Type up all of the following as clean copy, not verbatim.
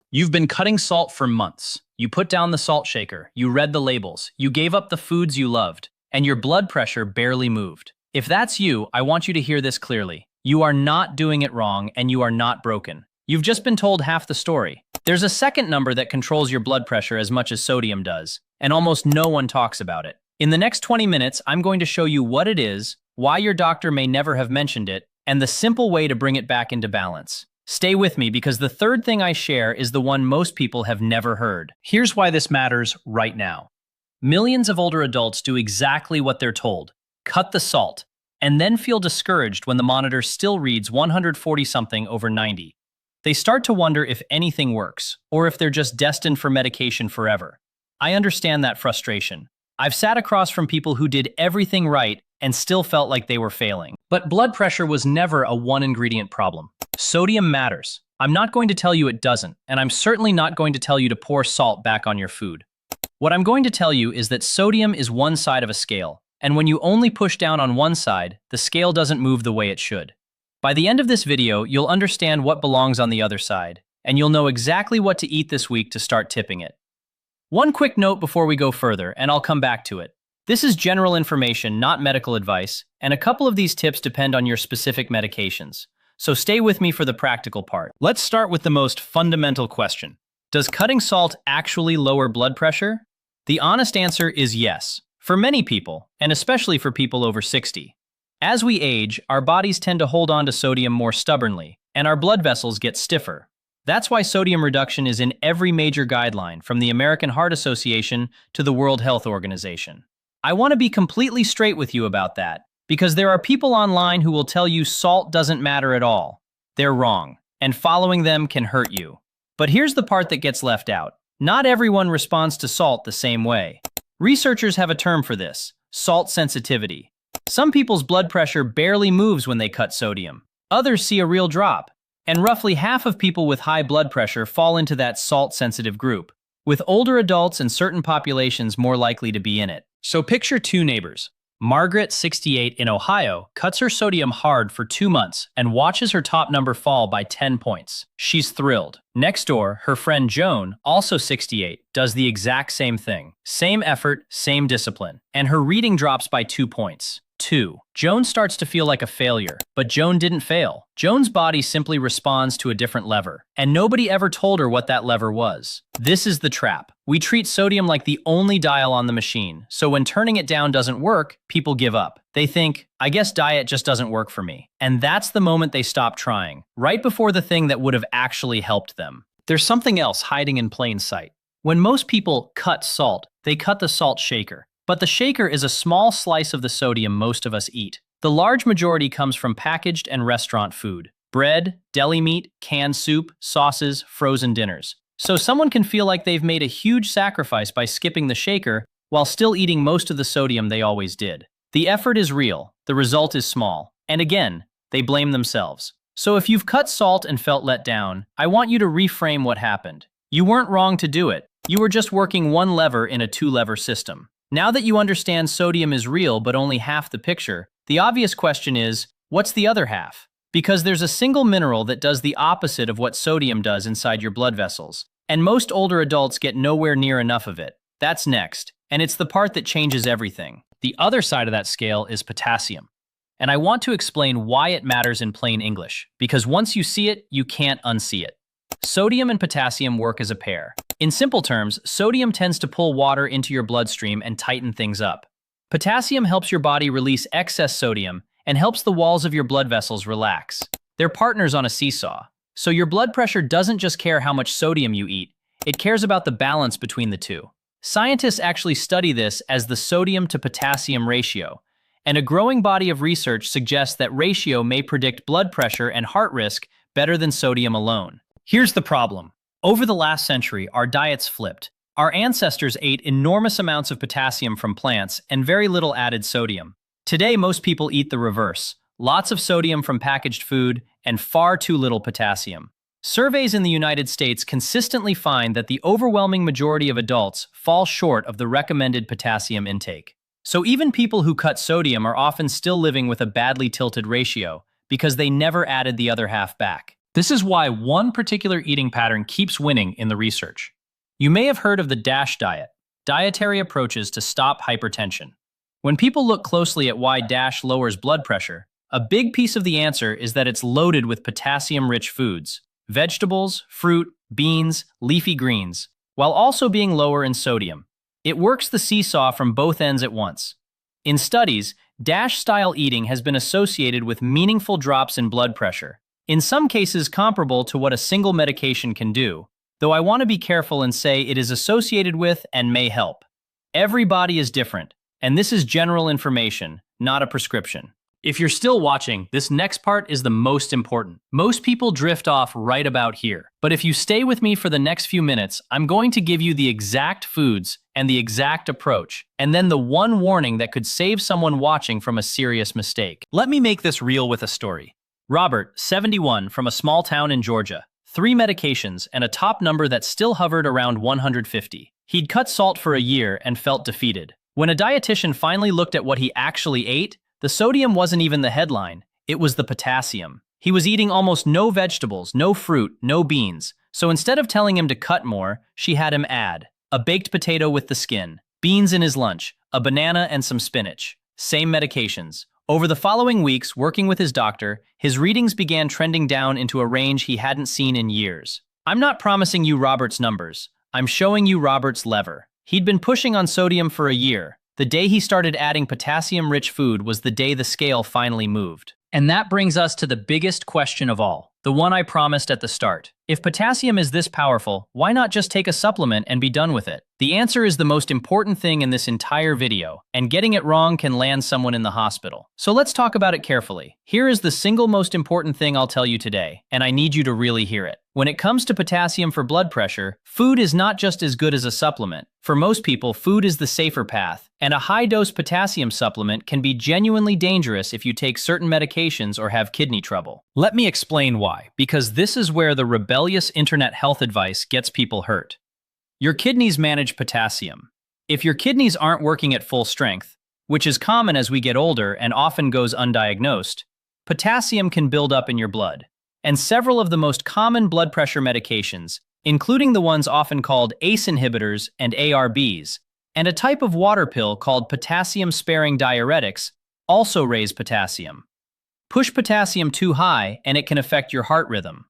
You've been cutting salt for months. You put down the salt shaker, you read the labels, you gave up the foods you loved, and your blood pressure barely moved. If that's you, I want you to hear this clearly. You are not doing it wrong, and you are not broken. You've just been told half the story. There's a second number that controls your blood pressure as much as sodium does, and almost no one talks about it. In the next 20 minutes, I'm going to show you what it is, why your doctor may never have mentioned it, and the simple way to bring it back into balance. Stay with me because the third thing I share is the one most people have never heard. Here's why this matters right now. Millions of older adults do exactly what they're told. Cut the salt, and then feel discouraged when the monitor still reads 140-something over 90. They start to wonder if anything works, or if they're just destined for medication forever. I understand that frustration. I've sat across from people who did everything right and still felt like they were failing. But blood pressure was never a one-ingredient problem. Sodium matters. I'm not going to tell you it doesn't, and I'm certainly not going to tell you to pour salt back on your food. What I'm going to tell you is that sodium is one side of a scale, and when you only push down on one side, the scale doesn't move the way it should. By the end of this video, you'll understand what belongs on the other side, and you'll know exactly what to eat this week to start tipping it. One quick note before we go further, and I'll come back to it. This is general information, not medical advice, and a couple of these tips depend on your specific medications. So stay with me for the practical part. Let's start with the most fundamental question. Does cutting salt actually lower blood pressure? The honest answer is yes, for many people, and especially for people over 60. As we age, our bodies tend to hold on to sodium more stubbornly, and our blood vessels get stiffer. That's why sodium reduction is in every major guideline, from the American Heart Association to the World Health Organization. I want to be completely straight with you about that, because there are people online who will tell you salt doesn't matter at all. They're wrong, and following them can hurt you. But here's the part that gets left out. Not everyone responds to salt the same way. Researchers have a term for this: salt sensitivity. Some people's blood pressure barely moves when they cut sodium. Others see a real drop. And roughly half of people with high blood pressure fall into that salt-sensitive group, with older adults and certain populations more likely to be in it. So picture two neighbors. Margaret, 68, in Ohio, cuts her sodium hard for 2 months and watches her top number fall by 10 points. She's thrilled. Next door, her friend Joan, also 68, does the exact same thing. Same effort, same discipline. And her reading drops by 2 points. 2. Joan starts to feel like a failure, but Joan didn't fail. Joan's body simply responds to a different lever, and nobody ever told her what that lever was. This is the trap. We treat sodium like the only dial on the machine, so when turning it down doesn't work, people give up. They think, I guess diet just doesn't work for me. And that's the moment they stop trying, right before the thing that would have actually helped them. There's something else hiding in plain sight. When most people cut salt, they cut the salt shaker. But the shaker is a small slice of the sodium most of us eat. The large majority comes from packaged and restaurant food: bread, deli meat, canned soup, sauces, frozen dinners. So someone can feel like they've made a huge sacrifice by skipping the shaker while still eating most of the sodium they always did. The effort is real, the result is small, and again, they blame themselves. So if you've cut salt and felt let down, I want you to reframe what happened. You weren't wrong to do it. You were just working one lever in a two-lever system. Now that you understand sodium is real but only half the picture, the obvious question is, what's the other half? Because there's a single mineral that does the opposite of what sodium does inside your blood vessels, and most older adults get nowhere near enough of it. That's next, and it's the part that changes everything. The other side of that scale is potassium. And I want to explain why it matters in plain English, because once you see it, you can't unsee it. Sodium and potassium work as a pair. In simple terms, sodium tends to pull water into your bloodstream and tighten things up. Potassium helps your body release excess sodium and helps the walls of your blood vessels relax. They're partners on a seesaw. So your blood pressure doesn't just care how much sodium you eat, it cares about the balance between the two. Scientists actually study this as the sodium to potassium ratio, and a growing body of research suggests that ratio may predict blood pressure and heart risk better than sodium alone. Here's the problem. Over the last century, our diets flipped. Our ancestors ate enormous amounts of potassium from plants and very little added sodium. Today, most people eat the reverse: lots of sodium from packaged food and far too little potassium. Surveys in the United States consistently find that the overwhelming majority of adults fall short of the recommended potassium intake. So even people who cut sodium are often still living with a badly tilted ratio because they never added the other half back. This is why one particular eating pattern keeps winning in the research. You may have heard of the DASH diet, dietary approaches to stop hypertension. When people look closely at why DASH lowers blood pressure, a big piece of the answer is that it's loaded with potassium-rich foods, vegetables, fruit, beans, leafy greens, while also being lower in sodium. It works the seesaw from both ends at once. In studies, DASH-style eating has been associated with meaningful drops in blood pressure, in some cases comparable to what a single medication can do, though I want to be careful and say it is associated with and may help. Every body is different, and this is general information, not a prescription. If you're still watching, this next part is the most important. Most people drift off right about here. But if you stay with me for the next few minutes, I'm going to give you the exact foods and the exact approach, and then the one warning that could save someone watching from a serious mistake. Let me make this real with a story. Robert, 71, from a small town in Georgia. 3 medications and a top number that still hovered around 150. He'd cut salt for a year and felt defeated. When a dietitian finally looked at what he actually ate, the sodium wasn't even the headline, it was the potassium. He was eating almost no vegetables, no fruit, no beans. So instead of telling him to cut more, she had him add a baked potato with the skin, beans in his lunch, a banana and some spinach. Same medications. Over the following weeks, working with his doctor, his readings began trending down into a range he hadn't seen in years. I'm not promising you Robert's numbers. I'm showing you Robert's lever. He'd been pushing on sodium for a year. The day he started adding potassium-rich food was the day the scale finally moved. And that brings us to the biggest question of all, the one I promised at the start. If potassium is this powerful, why not just take a supplement and be done with it? The answer is the most important thing in this entire video, and getting it wrong can land someone in the hospital. So let's talk about it carefully. Here is the single most important thing I'll tell you today, and I need you to really hear it. When it comes to potassium for blood pressure, food is not just as good as a supplement. For most people, food is the safer path, and a high-dose potassium supplement can be genuinely dangerous if you take certain medications or have kidney trouble. Let me explain why, because this is where the rebellious internet health advice gets people hurt. Your kidneys manage potassium. If your kidneys aren't working at full strength, which is common as we get older and often goes undiagnosed, potassium can build up in your blood. And several of the most common blood pressure medications, including the ones often called ACE inhibitors and ARBs, and a type of water pill called potassium-sparing diuretics, also raise potassium. Push potassium too high and it can affect your heart rhythm.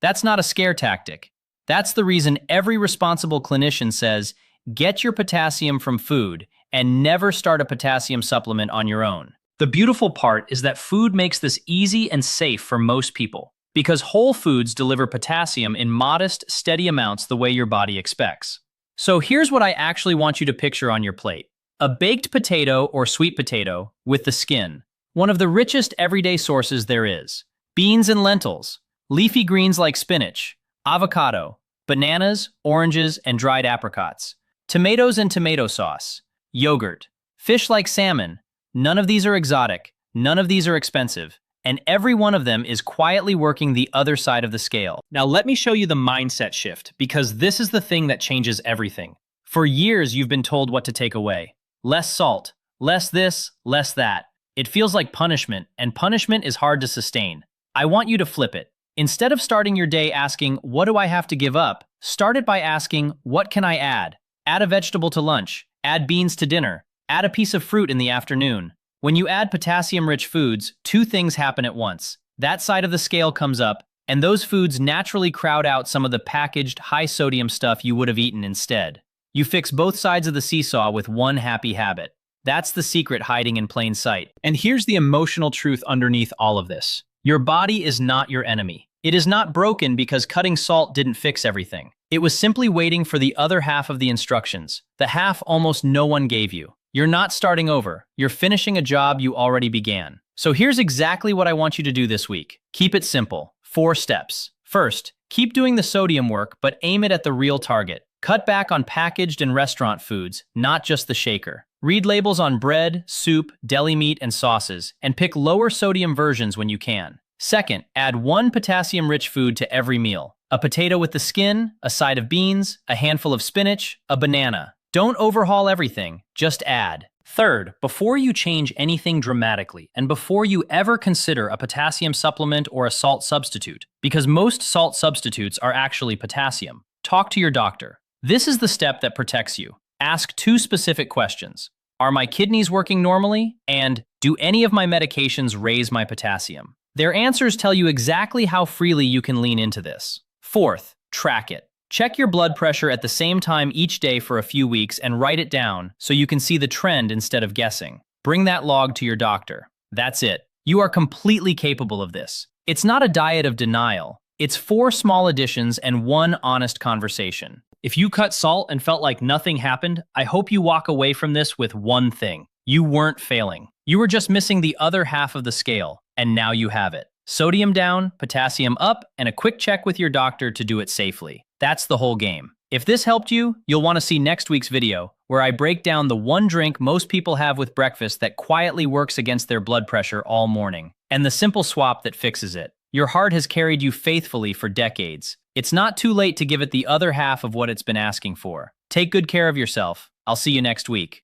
That's not a scare tactic. That's the reason every responsible clinician says, get your potassium from food and never start a potassium supplement on your own. The beautiful part is that food makes this easy and safe for most people, because whole foods deliver potassium in modest, steady amounts the way your body expects. So here's what I actually want you to picture on your plate. A baked potato or sweet potato with the skin, one of the richest everyday sources there is. Beans and lentils, leafy greens like spinach, avocado, bananas, oranges, and dried apricots, tomatoes and tomato sauce, yogurt, fish like salmon. None of these are exotic, none of these are expensive, and every one of them is quietly working the other side of the scale. Now let me show you the mindset shift, because this is the thing that changes everything. For years you've been told what to take away. Less salt, less this, less that. It feels like punishment, and punishment is hard to sustain. I want you to flip it. Instead of starting your day asking, what do I have to give up? Start it by asking, what can I add? Add a vegetable to lunch, add beans to dinner, add a piece of fruit in the afternoon. When you add potassium-rich foods, 2 things happen at once. That side of the scale comes up, and those foods naturally crowd out some of the packaged, high-sodium stuff you would have eaten instead. You fix both sides of the seesaw with one happy habit. That's the secret hiding in plain sight. And here's the emotional truth underneath all of this. Your body is not your enemy. It is not broken because cutting salt didn't fix everything. It was simply waiting for the other half of the instructions, the half almost no one gave you. You're not starting over. You're finishing a job you already began. So here's exactly what I want you to do this week. Keep it simple. 4 steps. First, keep doing the sodium work, but aim it at the real target. Cut back on packaged and restaurant foods, not just the shaker. Read labels on bread, soup, deli meat, and sauces, and pick lower sodium versions when you can. Second, add 1 potassium-rich food to every meal. A potato with the skin, a side of beans, a handful of spinach, a banana. Don't overhaul everything, just add. Third, before you change anything dramatically, and before you ever consider a potassium supplement or a salt substitute, because most salt substitutes are actually potassium, talk to your doctor. This is the step that protects you. Ask two specific questions. Are my kidneys working normally? And do any of my medications raise my potassium? Their answers tell you exactly how freely you can lean into this. Fourth, track it. Check your blood pressure at the same time each day for a few weeks and write it down so you can see the trend instead of guessing. Bring that log to your doctor. That's it. You are completely capable of this. It's not a diet of denial. It's 4 small additions and 1 honest conversation. If you cut salt and felt like nothing happened, I hope you walk away from this with one thing. You weren't failing. You were just missing the other half of the scale, and now you have it. Sodium down, potassium up, and a quick check with your doctor to do it safely. That's the whole game. If this helped you, you'll want to see next week's video, where I break down the one drink most people have with breakfast that quietly works against their blood pressure all morning, and the simple swap that fixes it. Your heart has carried you faithfully for decades. It's not too late to give it the other half of what it's been asking for. Take good care of yourself. I'll see you next week.